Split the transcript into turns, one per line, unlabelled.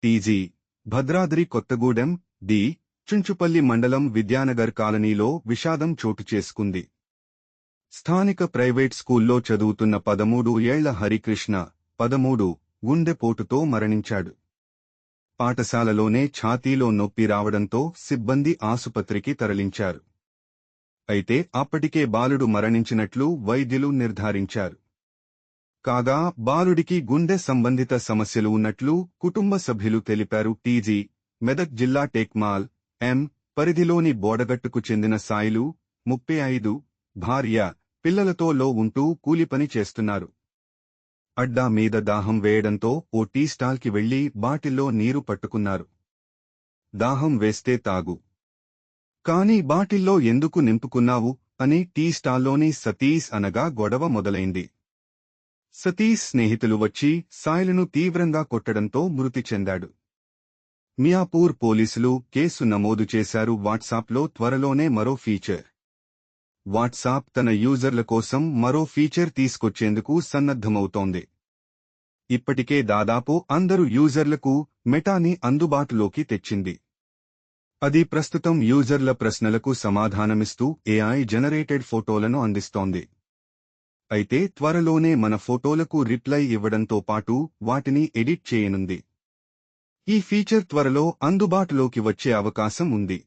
TG Bhadradri Kothagudem D Chunchupalli మండలం విద్యానగర్ కాలనీలో విషాదం చోటు చేసుకుంది. స్థానిక ప్రైవేట్ స్కూల్లో చదువుతున్న 13 ఏళ్ల హరికృష్ణ 13 గుండెపోటుతో మరణించాడు. పాఠశాలలోనే ఛాతీలో నొప్పి రావడంతో సిబ్బంది ఆసుపత్రికి తరలించారు. అయితే అప్పటికే బాలుడు మరణించినట్లు వైద్యులు నిర్ధారించారు. కాగా బాలుడికి గుండె సంబంధిత సమస్యలు ఉన్నట్లు కుటుంబ సభ్యులు తెలిపారు. టీజీ మెదక్ జిల్లా టేక్మాల్ ఎం పరిధిలోని బోడగట్టుకు చెందిన సాయిలు 35 భార్య పిల్లలతో లో ఉంటూ కూలిపని చేస్తున్నారు. అడ్డా మీద దాహం వేయడంతో ఓ టీ స్టాల్కి వెళ్లి బాటిల్లో నీరు పట్టుకున్నారు. దాహం వేస్తే తాగు, కాని బాటిల్లో ఎందుకు నింపుకున్నావు అని టీ స్టాల్లోని సతీష్ అనగా గొడవ మొదలైంది. సతీష్ స్నేహితులు వచ్చి సాయిలను తీవ్రంగా కొట్టడంతో మృతి చెందాడు. మియాపూర్ పోలీసులు కేసు నమోదు చేశారు. వాట్సాప్లో త్వరలోనే మరో ఫీచర్. వాట్సాప్ తన యూజర్ల కోసం మరో ఫీచర్ తీసుకొచ్చేందుకు సన్నద్ధమవుతోంది. ఇప్పటికే దాదాపు అందరు యూజర్లకు మెటాని అందుబాటులోకి తెచ్చింది. అది ప్రస్తుతం యూజర్ల ప్రశ్నలకు సమాధానమిస్తూ ఏఐ జనరేటెడ్ ఫోటోలను అందిస్తోంది. అయితే త్వరలోనే మన ఫోటోలకు రిప్లై ఇవ్వడంతో పాటు వాటిని ఎడిట్ చేయనుంది. ఈ ఫీచర్ త్వరలో అందుబాటులోకి వచ్చే అవకాశం ఉంది.